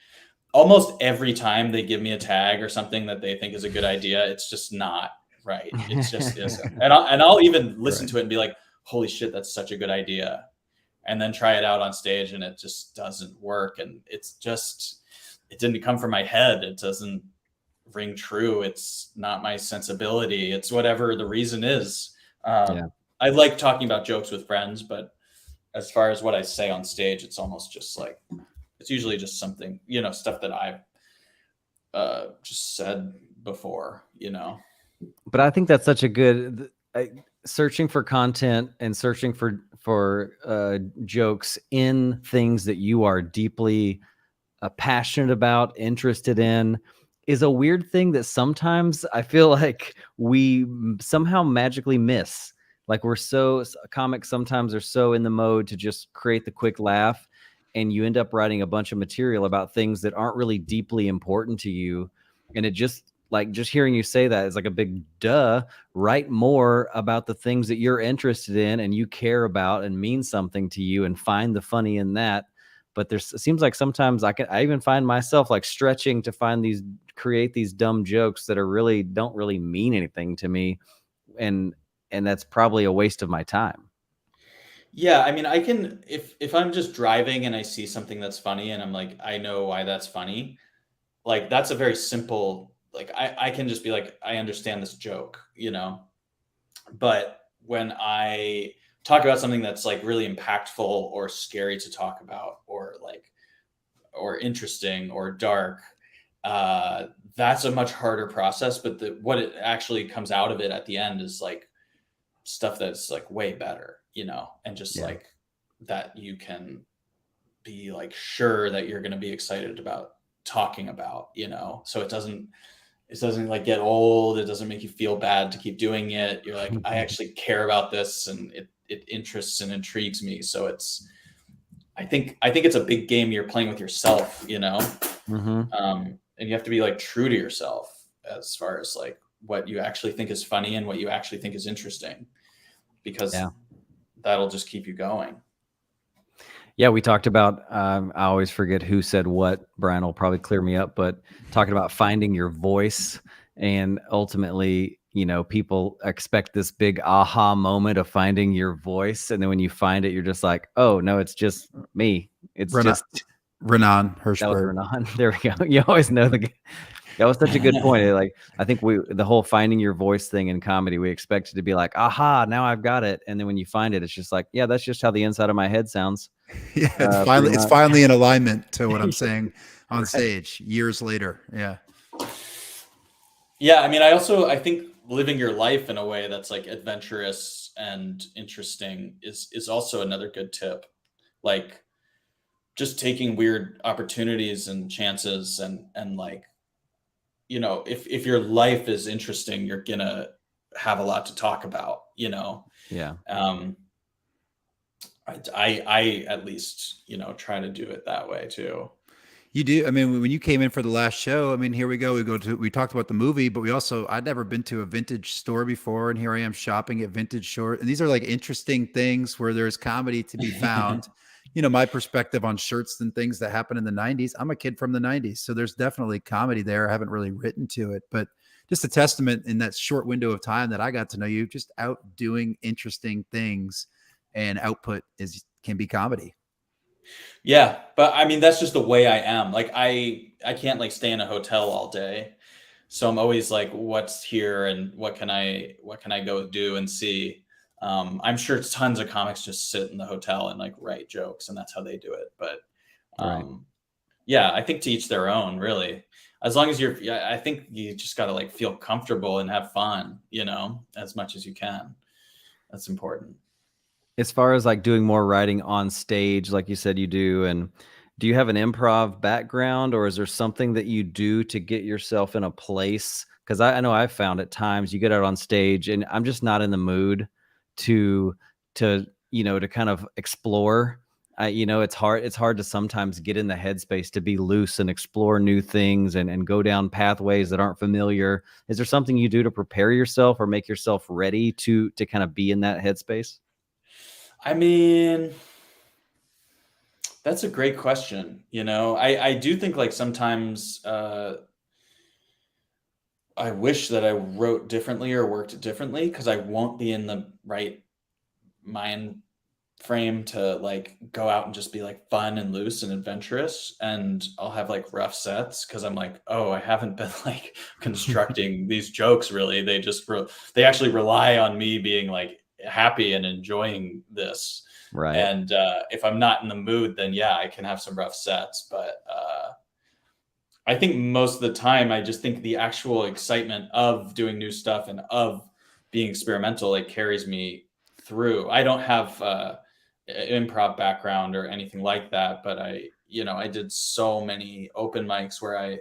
almost every time they give me a tag or something that they think is a good idea, it's just not right. It's just isn't. And I'll even listen to it and be like, holy shit, that's such a good idea. And then try it out on stage and it just doesn't work. And it didn't come from my head. It doesn't ring true. It's not my sensibility. It's whatever the reason is. I like talking about jokes with friends, but as far as what I say on stage, it's almost just like, it's usually just something, you know, stuff that I've just said before, you know. But I think that's such a good searching for content and searching for jokes in things that you are deeply passionate about, interested in, is a weird thing that sometimes I feel like we somehow magically miss. Like comics sometimes are so in the mode to just create the quick laugh, and you end up writing a bunch of material about things that aren't really deeply important to you. And it just hearing you say that is like a big duh. Write more about the things that you're interested in and you care about and mean something to you, and find the funny in that. But it seems like sometimes I even find myself like stretching to create these dumb jokes that don't really mean anything to me. And that's probably a waste of my time. Yeah. I mean, I can, if I'm just driving and I see something that's funny and I'm like, I know why that's funny. Like that's a very simple, like I can just be like, I understand this joke, you know. But when I talk about something that's like really impactful or scary to talk about, or interesting or dark, that's a much harder process. But what it actually comes out of it at the end is like stuff that's like way better, you know, and just like that you can be like sure that you're going to be excited about talking about, so it doesn't like get old. It doesn't make you feel bad to keep doing it. You're like, I actually care about this, and it interests and intrigues me. So I think it's a big game you're playing with yourself, and you have to be like true to yourself as far as like what you actually think is funny and what you actually think is interesting, because that'll just keep you going. Yeah, we talked about, I always forget who said what. Brian will probably clear me up, but talking about finding your voice, and ultimately, people expect this big aha moment of finding your voice. And then when you find it, you're just like, oh no, it's just me. It's just Renan that was Hirschberg. Renan. There we go. You always know that was such a good point. Like, I think the whole finding your voice thing in comedy, we expect it to be like, aha, now I've got it. And then when you find it, it's just like, yeah, that's just how the inside of my head sounds. Yeah, it's finally in alignment to what I'm saying on stage years later. Yeah. Yeah. I mean, I think living your life in a way that's like adventurous and interesting is also another good tip. Like just taking weird opportunities and chances and like, if your life is interesting, you're gonna have a lot to talk about, Yeah. I at least, try to do it that way too. You do. I mean, when you came in for the last show, I mean, here we go. We talked about the movie, but I'd never been to a vintage store before. And here I am shopping at vintage short. And these are like interesting things where there's comedy to be found. My perspective on shirts and things that happened in the 90s. I'm a kid from the 90s. So there's definitely comedy there. I haven't really written to it, but just a testament in that short window of time that I got to know you, just out doing interesting things, and output can be comedy. Yeah. But I mean, that's just the way I am. Like I can't like stay in a hotel all day. So I'm always like, what's here and what can I go do and see? I'm sure tons of comics just sit in the hotel and like write jokes, and that's how they do it. But yeah, I think to each their own, really. As long as I think you just got to like feel comfortable and have fun, as much as you can. That's important. As far as like doing more writing on stage, like you said you do, and do you have an improv background, or is there something that you do to get yourself in a place? Because I know I've found at times you get out on stage and I'm just not in the mood to kind of explore. It's hard to sometimes get in the headspace to be loose and explore new things and go down pathways that aren't familiar. Is there something you do to prepare yourself or make yourself ready to kind of be in that headspace? I mean, that's a great question. I do think like sometimes I wish that I wrote differently or worked differently, because I won't be in the right mind frame to like go out and just be like fun and loose and adventurous, and I'll have like rough sets because I'm like, oh, I haven't been like constructing these jokes really. They actually rely on me being like happy and enjoying this. Right. And if I'm not in the mood, then yeah, I can have some rough sets. But I think most of the time, I just think the actual excitement of doing new stuff and of being experimental, like carries me through. I don't have an improv background or anything like that, but I did so many open mics where I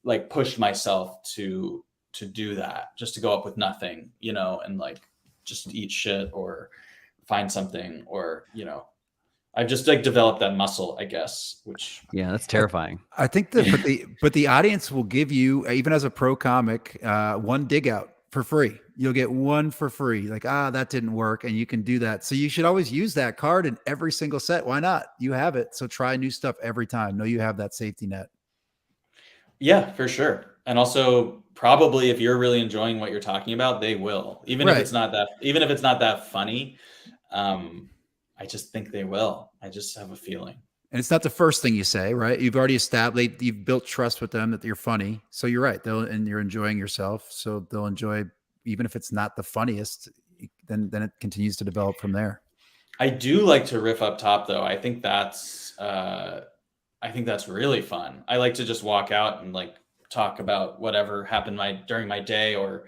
like pushed myself to do that, just to go up with nothing, and like just eat shit or find something, or I've just like developed that muscle, I guess, which that's terrifying. I think but the audience will give you, even as a pro comic, one dig out for free. You'll get one for free. Like, that didn't work. And you can do that. So you should always use that card in every single set. Why not? You have it. So try new stuff every time. Know you have that safety net. Yeah, for sure. And also probably if you're really enjoying what you're talking about, they will, even if it's not that funny. I just think they will. I just have a feeling. And it's not the first thing you say, right? You've already established, you've built trust with them that you're funny. So you're right. And you're enjoying yourself. So they'll enjoy, even if it's not the funniest, then it continues to develop from there. I do like to riff up top though. I think that's really fun. I like to just walk out and like talk about whatever happened during my day or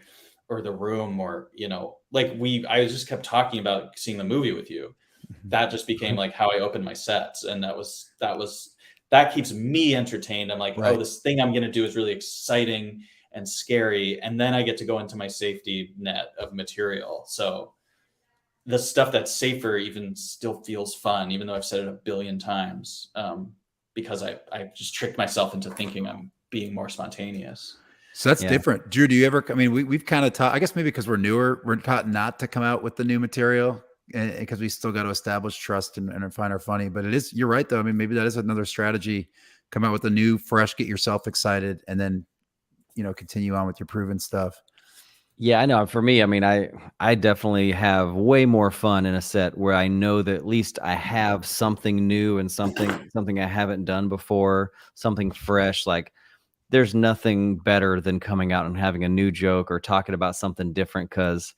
the room, or, I just kept talking about seeing the movie with you. That just became like how I opened my sets. And that was that keeps me entertained. I'm like, Right. oh, this thing I'm going to do is really exciting and scary. And then I get to go into my safety net of material. So the stuff that's safer even still feels fun, even though I've said it a billion times, because I just tricked myself into thinking I'm being more spontaneous. So that's different. Drew, do you ever, I mean, we've kind of taught, I guess maybe because we're newer, we're taught not to come out with the new material, and because we still got to establish trust and find our funny. But it is, you're right though. I mean, maybe that is another strategy. Come out with a new, fresh, get yourself excited, and then, you know, continue on with your proven stuff. Yeah, I know. For me, I mean, I definitely have way more fun in a set where I know that at least I have something new and something I haven't done before, something fresh. Like, there's nothing better than coming out and having a new joke or talking about something different, because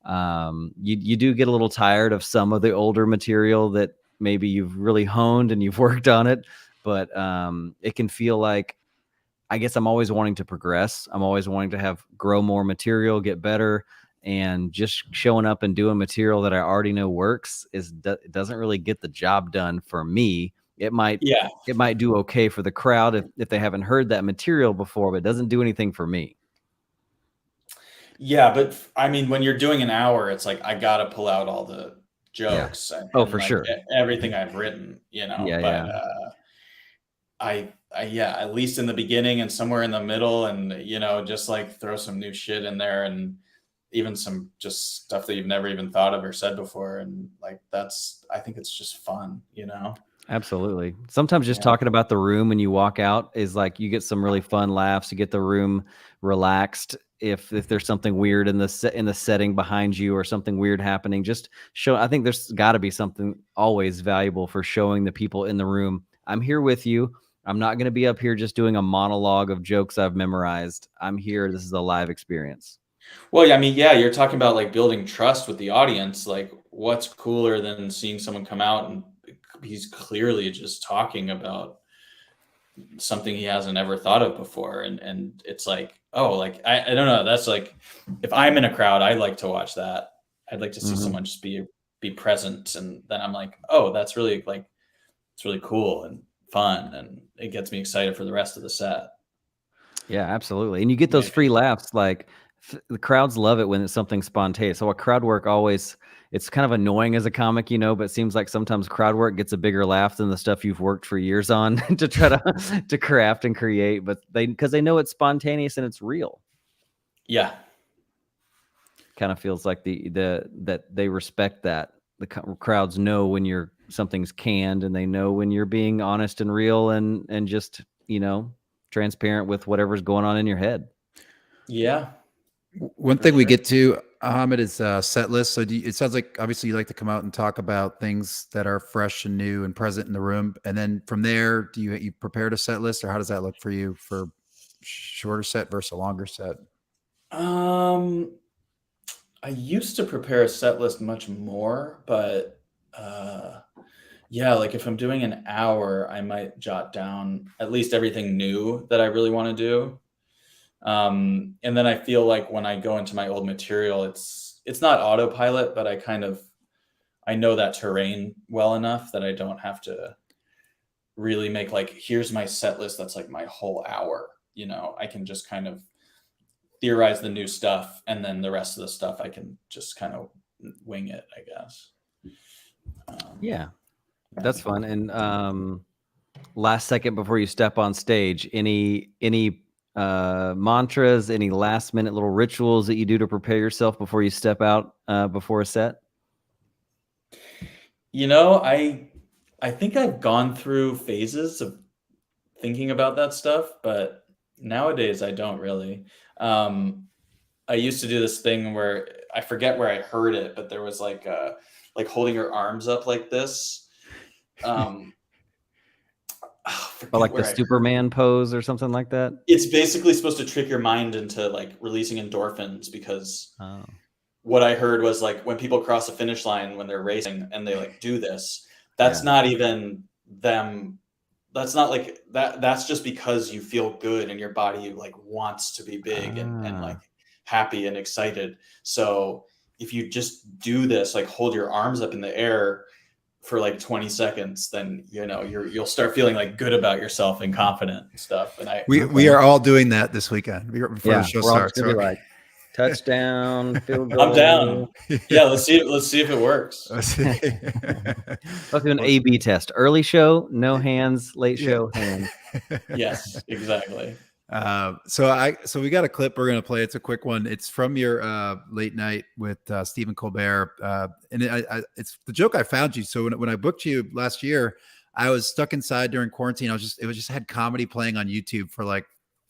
you do get a little tired of some of the older material that maybe you've really honed and you've worked on it, but it can feel like, I guess I'm always wanting to progress. I'm always wanting to grow more material, get better, and just showing up and doing material that I already know works it doesn't really get the job done for me. It might do okay for the crowd if they haven't heard that material before, but it doesn't do anything for me. Yeah, but I mean, when you're doing an hour, it's like I gotta pull out all the jokes. Oh, and for like sure. Everything I've written, you know. I at least in the beginning and somewhere in the middle, and you know, just like throw some new shit in there, and even some just stuff that you've never even thought of or said before, and like I think it's just fun, you know. Absolutely. Sometimes just talking about the room when you walk out is like, you get some really fun laughs. You get the room relaxed. If there's something weird in the setting behind you or something weird happening, I think there's got to be something always valuable for showing the people in the room, I'm here with you. I'm not going to be up here just doing a monologue of jokes I've memorized. I'm here. This is a live experience. Well, I mean, yeah, you're talking about like building trust with the audience. Like, what's cooler than seeing someone come out and he's clearly just talking about something he hasn't ever thought of before, and it's like, oh, like I don't know, that's like, if I'm in a crowd, I like to watch that. I'd like to see someone just be present, and then I'm like, oh, that's really like, it's really cool and fun, and it gets me excited for the rest of the set. Yeah, absolutely. And you get those free laughs. Like, the crowds love it when it's something spontaneous. So crowd work always, it's kind of annoying as a comic, you know, but it seems like sometimes crowd work gets a bigger laugh than the stuff you've worked for years on to try to craft and create, but because they know it's spontaneous and it's real. Yeah. Kind of feels like that they respect that. The crowds know when something's canned, and they know when you're being honest and real and just, you know, transparent with whatever's going on in your head. Yeah. One thing we get to, Ahamed, is set list. So it sounds like obviously you like to come out and talk about things that are fresh and new and present in the room. And then from there, do you prepared a set list, or how does that look for you for shorter set versus a longer set? I used to prepare a set list much more, but yeah, like if I'm doing an hour, I might jot down at least everything new that I really want to do. And then I feel like when I go into my old material, it's not autopilot, but I know that terrain well enough that I don't have to really make like, here's my set list that's like my whole hour. You know, I can just kind of theorize the new stuff, and then the rest of the stuff I can just kind of wing it, I guess. Yeah, that's fun. And last second before you step on stage, any mantras, any last minute little rituals that you do to prepare yourself before you step out before a set? You know, I think I've gone through phases of thinking about that stuff, but nowadays I don't really. I used to do this thing where I forget where I heard it, but there was like holding your arms up like this. Like the Superman pose or something like that. It's basically supposed to trick your mind into like releasing endorphins, because what I heard was like when people cross the finish line when they're racing and they like do this, that's not even them. That's not like that. That's just because you feel good and your body like wants to be big and like happy and excited. So if you just do this, like hold your arms up in the air, for like 20 seconds, then you'll start feeling like good about yourself and confident and stuff. And we are all doing that this weekend before the show we're all starts. just gonna be like touchdown, field goal. I'm down. Yeah, let's see if it works. Let's see. Let's do an A/B test. Early show, no hands. Late show, hands. Yes, exactly. So we got a clip we're gonna play. It's a quick one. It's from your late night with Stephen Colbert, and it's the joke I found you. So when I booked you last year, I was stuck inside during quarantine. It was just had comedy playing on YouTube for like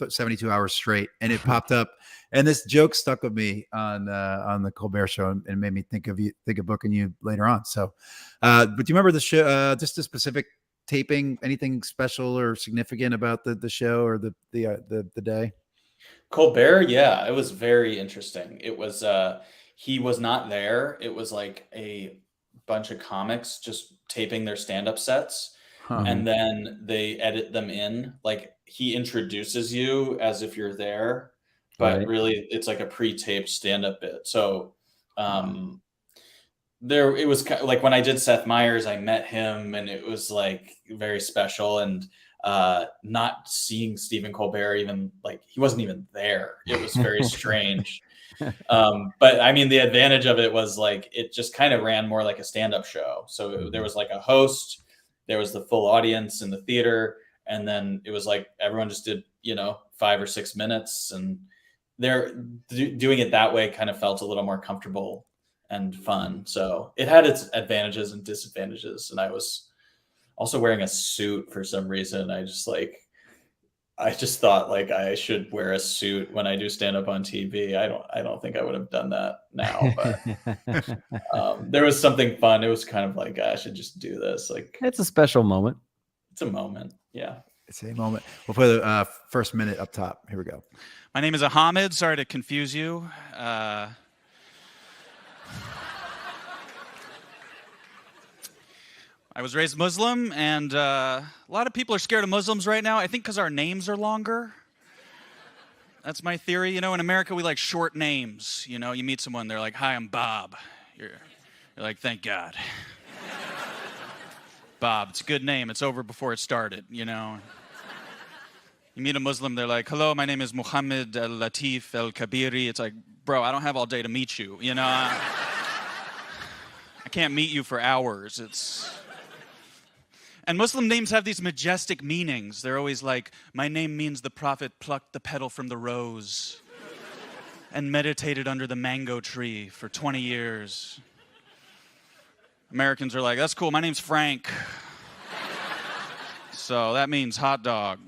72 hours straight, and it popped up, and this joke stuck with me on the Colbert show and made me think of booking you later on. So, but do you remember the show? Just a specific taping, anything special or significant about the show or the day? Colbert, yeah, it was very interesting. It was he was not there. It was like a bunch of comics just taping their stand-up sets, and then they edit them in. Like he introduces you as if you're there, but really it's like a pre-taped stand-up bit. So it was like when I did Seth Meyers, I met him and it was like very special. And not seeing Stephen Colbert, even like he wasn't even there. It was very strange. But I mean, the advantage of it was like it just kind of ran more like a stand-up show. So there was like a host, there was the full audience in the theater, and then it was like everyone just did 5 or 6 minutes, and they're doing it that way kind of felt a little more comfortable and fun. So it had its advantages and disadvantages. And I was also wearing a suit for some reason. I just thought like I should wear a suit when I do stand up on TV. I don't think I would have done that now, but there was something fun. It was kind of like, I should just do this. Like it's a special moment. It's a moment. Yeah. It's a moment. We'll play the first minute up top. Here we go. My name is Ahamed. Sorry to confuse you. I was raised Muslim, and a lot of people are scared of Muslims right now. I think because our names are longer. That's my theory. In America, we like short names. You meet someone, they're like, "Hi, I'm Bob." You're like, "Thank God." Bob, it's a good name. It's over before it started, You meet a Muslim, they're like, "Hello, my name is Muhammad al-Latif al-Kabiri." It's like, bro, I don't have all day to meet you. I can't meet you for hours. And Muslim names have these majestic meanings. They're always like, my name means the prophet plucked the petal from the rose and meditated under the mango tree for 20 years. Americans are like, that's cool, my name's Frank. So that means hot dog.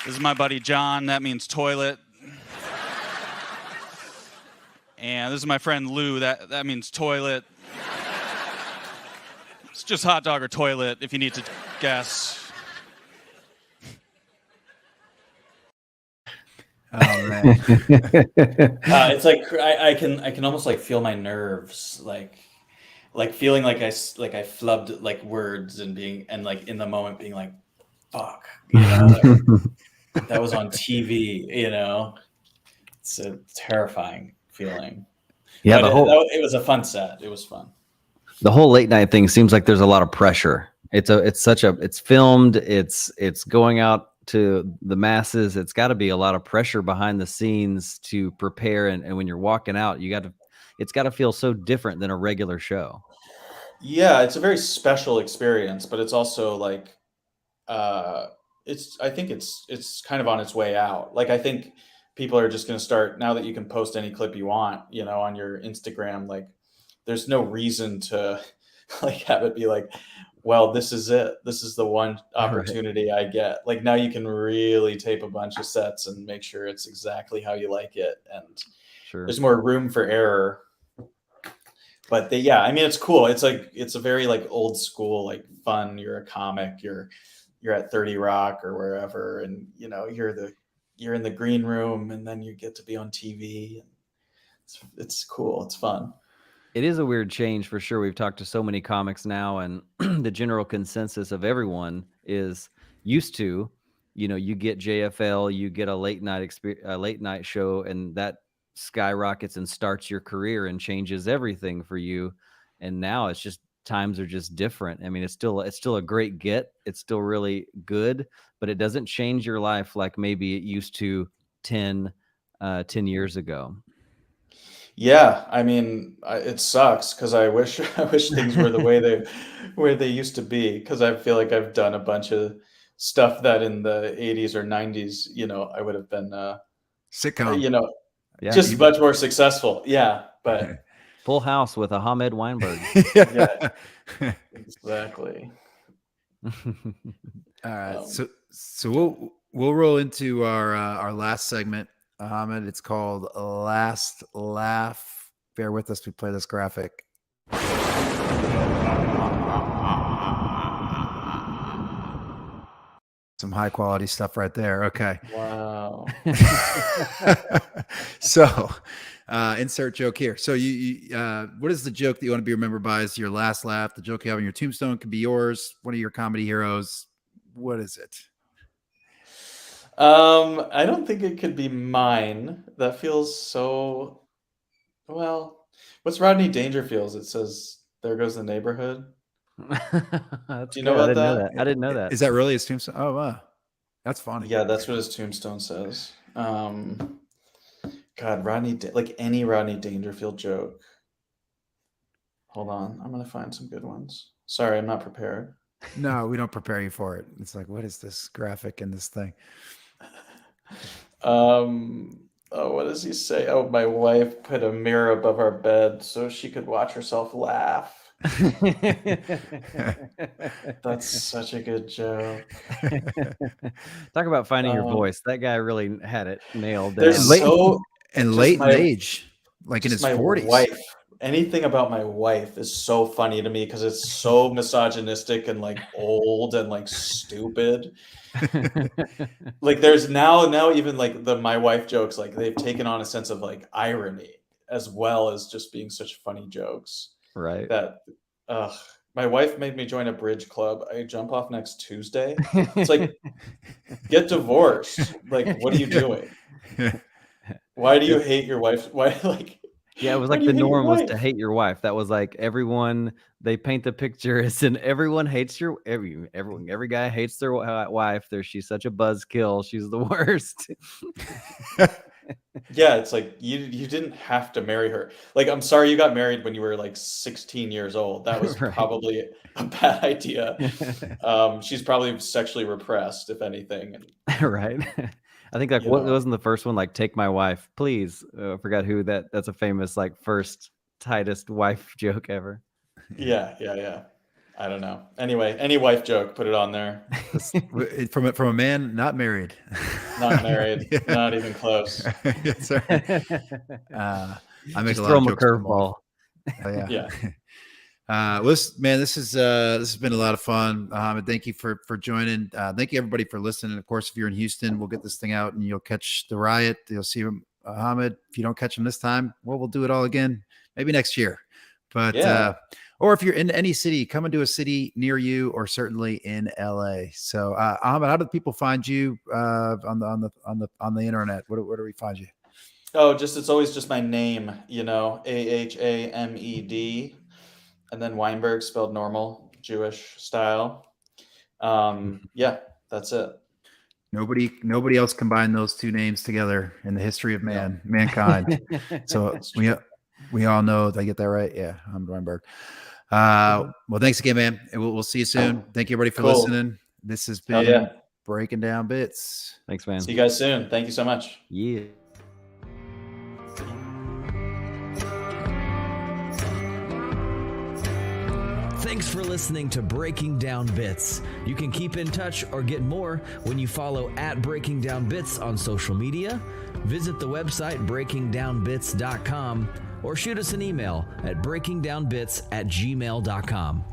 This is my buddy John, that means toilet. And this is my friend Lou, that means toilet. It's just hot dog or toilet if you need to guess. Oh man. It's like I can almost like feel my nerves, like feeling like I flubbed like words and like in the moment being like, fuck, that was on TV, It's a terrifying feeling. Yeah, but it was a fun set. It was fun. The whole late night thing seems like there's a lot of pressure. It's filmed, it's going out to the masses. It's got to be a lot of pressure behind the scenes to prepare, and when you're walking out, it's got to feel so different than a regular show. Yeah, it's a very special experience, but it's also like I think it's kind of on its way out. Like I think people are just going to start, now that you can post any clip you want, on your Instagram, like there's no reason to like have it be like, well, this is it. This is the one opportunity I get. Like now you can really tape a bunch of sets and make sure it's exactly how you like it. And there's more room for error. But it's cool. It's a very like old school, like fun. You're a comic, you're at 30 Rock or wherever. And you're in the green room and then you get to be on TV. It's cool. It's fun. It is a weird change for sure. We've talked to so many comics now, and the general consensus of everyone is used to you get JFL, you get a late night show, and that skyrockets and starts your career and changes everything for you. And now it's just times are just different. I mean, it's still a great get. It's still really good, but it doesn't change your life like maybe it used to 10 years ago. Yeah, I mean, it sucks because I wish things were the way they used to be. Because I feel like I've done a bunch of stuff that in the 80s or 90s, I would have been, Sitcom. just much more successful. Yeah, but Full House with Ahamed Weinberg. yeah, exactly. All right, so we'll roll into our last segment, Ahamed. It's called Last Laugh. Bear with us. We play this graphic. Some high quality stuff right there. Okay. Wow. So, insert joke here. So you what is the joke that you want to be remembered by as your last laugh? The joke you have on your tombstone could be yours, one of your comedy heroes. What is it? I don't think it could be mine. That feels so well. What's Rodney Dangerfield's? It says, "There goes the neighborhood." Do you know about that? I didn't know that. Is that really his tombstone? Oh wow. That's funny. Yeah, that's what his tombstone says. God, like any Rodney Dangerfield joke. Hold on, I'm gonna find some good ones. Sorry, I'm not prepared. No, we don't prepare you for it. It's like, what is this graphic in this thing? Oh, what does he say? Oh, my wife put a mirror above our bed so she could watch herself laugh. That's such a good joke. Talk about finding your voice. That guy really had it nailed down. There's late in age, like in his 40s. Wife. Anything about my wife is so funny to me because it's so misogynistic and like old and like stupid. Like there's now even like my wife jokes, like they've taken on a sense of like irony as well as just being such funny jokes. Right. That my wife made me join a bridge club. I jump off next Tuesday. It's like, get divorced. Like, what are you doing? Why do you hate your wife? Why like? Yeah, it was like the norm was to hate your wife. That was like everyone. They paint the picture as in everyone hates every guy hates their wife. She's such a buzzkill. She's the worst. Yeah, it's like you didn't have to marry her. Like, I'm sorry you got married when you were like 16 years old. That was Right. probably a bad idea. She's probably sexually repressed, if anything. Right. I think like what wasn't the first one, like "Take My Wife, Please." I forgot who that's a famous like first tightest wife joke ever. Yeah. I don't know. Anyway, any wife joke, put it on there. From a man not married. Not married, yeah. Not even close. Yes, I make Just a lot throw of him a jokes. curveball. Yeah. Yeah. Listen, man, this has been a lot of fun. Thank you for joining. Thank you everybody for listening. Of course, if you're in Houston, we'll get this thing out and you'll catch the riot. You'll see him, Ahamed. If you don't catch him this time, well, we'll do it all again, maybe next year. But yeah. Or if you're in any city, come into a city near you, or certainly in LA. So, Ahamed, how do people find you on the internet? Where do we find you? Oh, it's always just my name, Ahamed, and then Weinberg spelled normal, Jewish style. Yeah, that's it. Nobody else combined those two names together in the history of mankind. So we all know. Did I get that right? Yeah, I'm Weinberg. Well, thanks again, man. We'll see you soon. Thank you, everybody, for listening. This has been Breaking Down Bits. Thanks, man. See you guys soon. Thank you so much. Yeah. Thanks for listening to Breaking Down Bits. You can keep in touch or get more when you follow @BreakingDownBits on social media, visit the website breakingdownbits.com, or shoot us an email at breakingdownbits@gmail.com.